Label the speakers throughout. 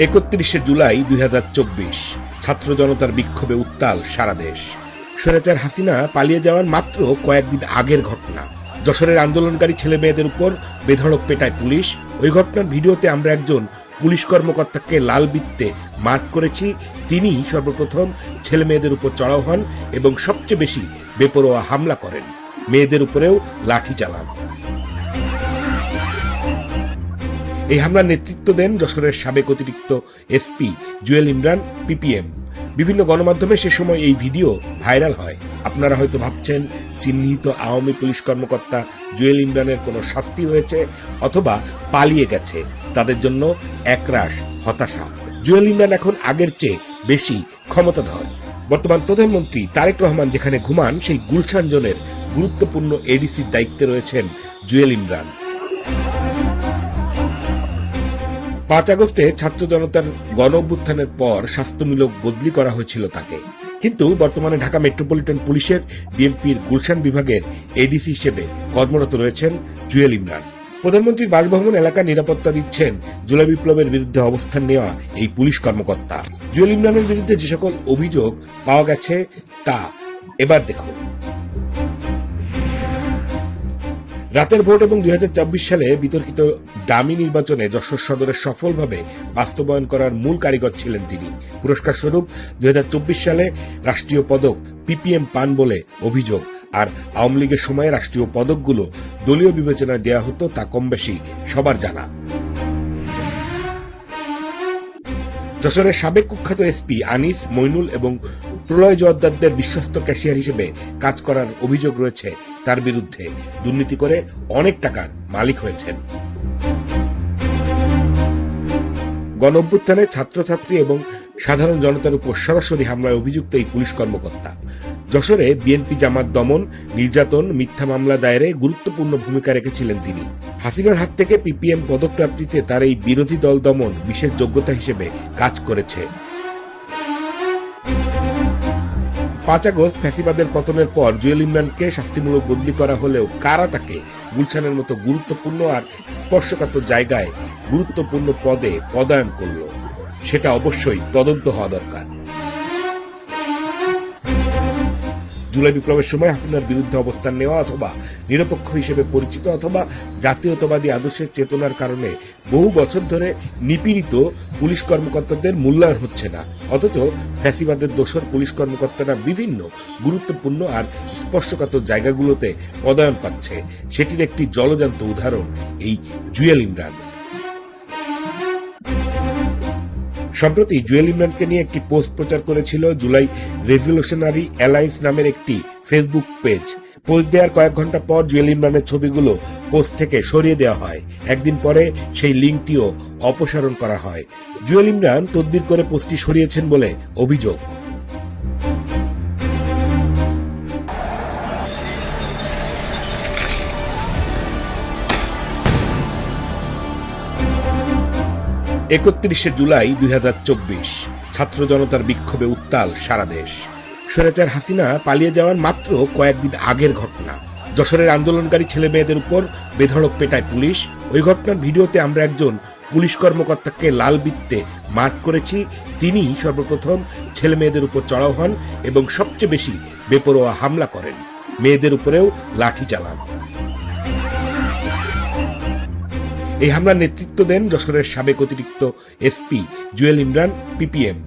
Speaker 1: 31শে জুলাই 2024 ছাত্র জনতার বিক্ষোভে উত্তাল সারা দেশ। স্বৈরাচার হাসিনা পালিয়ে যাওয়ার মাত্র কয়েকদিন আগের ঘটনা। যশোরের আন্দোলনকারী ছেলে মেয়েদের উপর বেধড়ক পেটায় পুলিশ। ওই ঘটনার ভিডিওতে আমরা একজন পুলিশ কর্মকর্তাকে লাল বৃত্তে মার্ক করেছি। তিনি সর্বপ্রথম ছেলে মেয়েদের উপর চড়াও হন এবং সবচেয়ে বেশি বেপরোয়া হামলা করেন, মেয়েদের উপরেও লাঠি চালান। এই হামলার নেতৃত্ব দেন যশোরের সাবেক অতিরিক্ত এসপি জুয়েল ইমরান পিপিএম। বিভিন্ন গণমাধ্যমে সে সময় এই ভিডিও ভাইরাল হয়। আপনারা হয়তো ভাবছেন চিহ্নিত আওয়ামী পুলিশ কর্মকর্তা জুয়েল ইমরানের কোনো শাস্তি হয়েছে অথবা পালিয়ে গেছে, তাদের জন্য একরাশ হতাশা। জুয়েল ইমরান এখন আগের চেয়ে বেশি ক্ষমতাধর। বর্তমান প্রধানমন্ত্রী তারেক রহমান যেখানে ঘুমান, সেই গুলশান জোনের গুরুত্বপূর্ণ এডিসির দায়িত্বে রয়েছেন জুয়েল ইমরান। 5 আগস্টে ছাত্র জনতার গণ অভ্যুত্থানের পর স্বাস্থ্যমূলক বদলি করা হয়েছিল তাকে, কিন্তু বর্তমানে ঢাকা মেট্রোপলিটন পুলিশের ডিএমপির গুলশান বিভাগের এডিসি হিসেবে কর্মরত রয়েছেন জুয়েল ইমরান। প্রধানমন্ত্রীর বাসভবন এলাকার নিরাপত্তা দিচ্ছেন জুলাই বিপ্লবের বিরুদ্ধে অবস্থান নেওয়া এই পুলিশ কর্মকর্তা। জুয়েল ইমরানের বিরুদ্ধে যে সকল অভিযোগ পাওয়া গেছে তা এবার দেখুন। রাতের ভোট এবং 2024 সালে বিতর্কিত ডামি নির্বাচনে যশোর সদরের সফলভাবে বাস্তবায়ন করার মূল কারিগর ছিলেন তিনি। পুরস্কার স্বরূপ 2024 সালে রাষ্ট্রীয় পদক পিপিএম পান বলে অভিযোগ। আর আওয়ামী লীগের সময়ে রাষ্ট্রীয় পদকগুলো দলীয় বিবেচনায় দেওয়া হতো, তা কম বেশি সবার জানা। যশোরের সাবেক কুখ্যাত এসপি আনিস, মইনুল এবং প্রলয় জোয়ারদারদের বিশ্বস্ত ক্যাশিয়ার হিসেবে কাজ করার অভিযোগ রয়েছে তার বিরুদ্ধে। দুর্নীতি করে অনেক টাকার মালিক হয়েছেন। গণ অভ্যুত্থানে ছাত্রছাত্রী এবং সাধারণ জনতার উপর সরাসরি হামলায় অভিযুক্ত এই পুলিশ কর্মকর্তা। যশোরে বিএনপি জামাত দমন, নির্যাতন, মিথ্যা মামলা দায়েরে গুরুত্বপূর্ণ ভূমিকা রেখেছিলেন তিনি। হাসিনার হাত থেকে পিপিএম পদকপ্রাপ্তিতে তার এই বিরোধী দল দমন বিশেষ যোগ্যতা হিসেবে কাজ করেছে। 5 আগস্ট ফ্যাসিবাদের পতনের পর জুয়েল ইমরানকে শাস্তিমূলক বদলি করা হলেও কারা তাকে গুলশানের মতো গুরুত্বপূর্ণ আর স্পর্শকাতর জায়গায় গুরুত্বপূর্ণ পদে পদায়ন করল, সেটা অবশ্যই তদন্ত হওয়া দরকার। জুলাই বিপ্লবের সময় হাসিনার বিরুদ্ধে অবস্থান নেওয়া অথবা নিরপেক্ষ হিসেবে পরিচিত অথবা জাতীয়তাবাদী আদর্শের চেতনার কারণে বহু বছর ধরে নিপীড়িত পুলিশ কর্মকর্তাদের মূল্যায়ন হচ্ছে না, অথচ ফ্যাসিবাদের দোসর পুলিশ কর্মকর্তারা বিভিন্ন গুরুত্বপূর্ণ আর স্পর্শকাতর জায়গাগুলোতে পদায়ন পাচ্ছে। সেটির একটি জলজান্ত উদাহরণ এই জুয়েল ইমরান। সম্প্রতি জুয়েল ইমরানকে নিয়ে একটি পোস্ট প্রচার করেছিল জুলাই রেভলিউশনারি অ্যালায়েন্স নামের একটি ফেসবুক পেজ। পোস্ট দেওয়ার কয়েক ঘন্টা পর জুয়েল ইমরানের ছবিগুলো পোস্ট থেকে সরিয়ে দেওয়া হয়। একদিন পরে সেই লিঙ্কটিও অপসারণ করা হয়। জুয়েল ইমরান তদবির করে পোস্টটি সরিয়েছেন বলে অভিযোগ। একত্রিশে জুলাই 2024 ছাত্র জনতার বিক্ষোভে উত্তাল সারা দেশ। স্বৈরাচার হাসিনা পালিয়ে যাওয়ার মাত্র কয়েকদিন আগের ঘটনা। যশোরের আন্দোলনকারী ছেলে মেয়েদের উপর বেধড়ক পেটায় পুলিশ। ওই ঘটনার ভিডিওতে আমরা একজন পুলিশ কর্মকর্তাকে লাল বৃত্তে মার্ক করেছি। তিনি সর্বপ্রথম ছেলে মেয়েদের উপর চড়াও হন এবং সবচেয়ে বেশি বেপরোয়া হামলা করেন, মেয়েদের উপরেও লাঠি চালান। এই হামলার নেতৃত্ব দেন যশোরের সাবেক অতিরিক্ত এসপি জুয়েল ইমরান পিপিএম।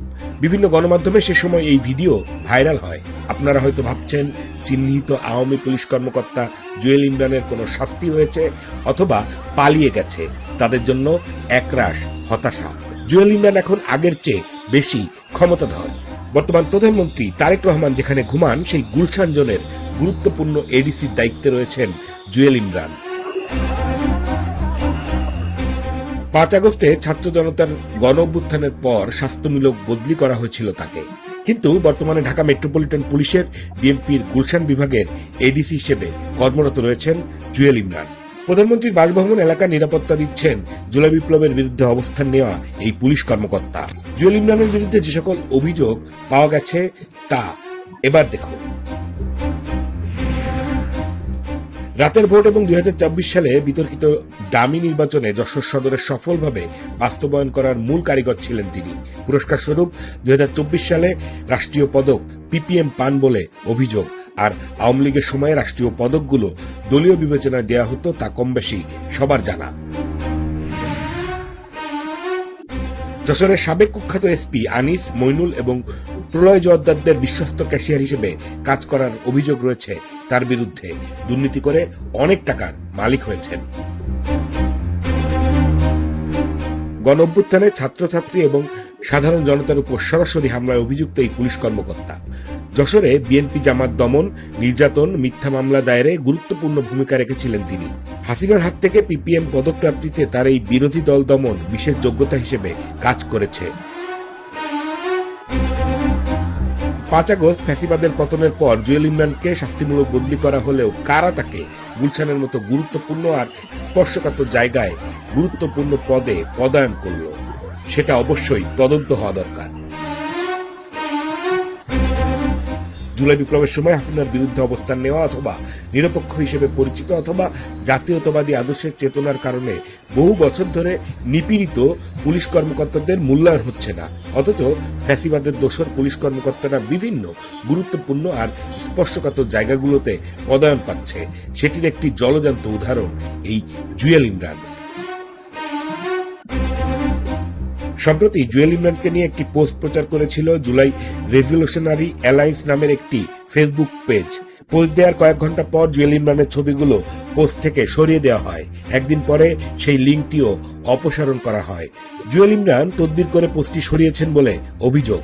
Speaker 1: বিভিন্ন গণমাধ্যমে সে সময় এই ভিডিও ভাইরাল হয়। আপনারা হয়তো ভাবছেন চিহ্নিত আওয়ামী পুলিশ কর্মকর্তা জুয়েল ইমরানের কোনো শাস্তি হয়েছে অথবা পালিয়ে গেছে, তাদের জন্য একরাশ হতাশা। জুয়েল ইমরান এখন আগের চেয়ে বেশি ক্ষমতাধর। বর্তমান প্রধানমন্ত্রী তারেক রহমান যেখানে ঘুমান, সেই গুলশান জোনের গুরুত্বপূর্ণ এডিসির দায়িত্বে রয়েছেন জুয়েল ইমরান। 5 আগস্টে ছাত্র জনতার গণ অভ্যুত্থানের পর স্বাস্থ্যমূলক বদলি করা হয়েছিল তাকে, কিন্তু বর্তমানে ঢাকা মেট্রোপলিটন পুলিশের ডিএমপির গুলশান বিভাগের এডিসি হিসেবে কর্মরত রয়েছেন জুয়েল ইমরান। প্রধানমন্ত্রীর বাসভবন এলাকার নিরাপত্তা দিচ্ছেন জুলাই বিপ্লবের বিরুদ্ধে অবস্থান নেওয়া এই পুলিশ কর্মকর্তা। জুয়েল ইমরানের বিরুদ্ধে যে সকল অভিযোগ পাওয়া গেছে তা এবার দেখুন। রাতের ভোট এবং 2024 সালে বিতর্কিত ডামি নির্বাচনে যশোর সদরে সফলভাবে বাস্তবায়ন করার মূল কারিগর ছিলেন তিনি। পুরস্কার স্বরূপ 2024 সালে রাষ্ট্রীয় পদক পিপিএম পান বলে অভিযোগ। আর আওয়ামী লীগের সময়ে রাষ্ট্রীয় পদকগুলো দলীয় বিবেচনায় দেওয়া হতো তা কম বেশি সবার জানা। যশোরের সাবেক কুখ্যাত এসপি আনিস, মইনুল এবং প্রলয় জোয়ারদারদের বিশ্বস্ত ক্যাশিয়ার হিসেবে কাজ করার অভিযোগ রয়েছে তার বিরুদ্ধে। দুর্নীতি করে অনেক টাকার মালিক হয়েছেন। গণঅভ্যুত্থানে ছাত্রছাত্রী এবং সাধারণ জনতার উপর সরাসরি হামলায় অভিযুক্ত এই পুলিশ কর্মকর্তা যশোরে বিএনপি জামাত দমন, নির্যাতন, মিথ্যা মামলা দায়েরে গুরুত্বপূর্ণ ভূমিকা রেখেছিলেন তিনি। হাসিনার হাত থেকে পিপিএম পদকপ্রাপ্তিতে তার এই বিরোধী দল দমন বিশেষ যোগ্যতা হিসেবে কাজ করেছে। 5 আগস্ট ফ্যাসিবাদের পতনের পর জুয়েল ইমরানকে শাস্তিমূলক বদলি করা হলেও কারা তাকে গুলশানের মতো গুরুত্বপূর্ণ আর স্পর্শকাতর জায়গায় গুরুত্বপূর্ণ পদে পদায়ন করল, সেটা অবশ্যই তদন্ত হওয়া দরকার। জুলাই বিপ্লবের সময় হাসিনার বিরুদ্ধে অবস্থান নেওয়া অথবা নিরপেক্ষ হিসেবে পরিচিত অথবা জাতীয়তাবাদী আদর্শের চেতনার কারণে বহু বছর ধরে নিপীড়িত পুলিশ কর্মকর্তাদের মূল্যায়ন হচ্ছে না, অথচ ফ্যাসিবাদের দোসর পুলিশ কর্মকর্তারা বিভিন্ন গুরুত্বপূর্ণ আর স্পর্শকাতর জায়গাগুলোতে পদায়ন পাচ্ছে। সেটির একটি জলজান্ত উদাহরণ এই জুয়েল ইমরান। সম্প্রতি জুয়েল ইমরানকে নিয়ে একটি পোস্ট প্রচার করেছিল জুলাই রেভলিউশনারি অ্যালায়েন্স নামের একটি ফেসবুক পেজ। পোস্ট দেওয়ার কয়েক ঘন্টা পর জুয়েল ইমরানের ছবিগুলো পোস্ট থেকে সরিয়ে দেওয়া হয়। একদিন পরে সেই লিঙ্কটিও অপসারণ করা হয়। জুয়েল ইমরান তদবির করে পোস্টটি সরিয়েছেন বলে অভিযোগ।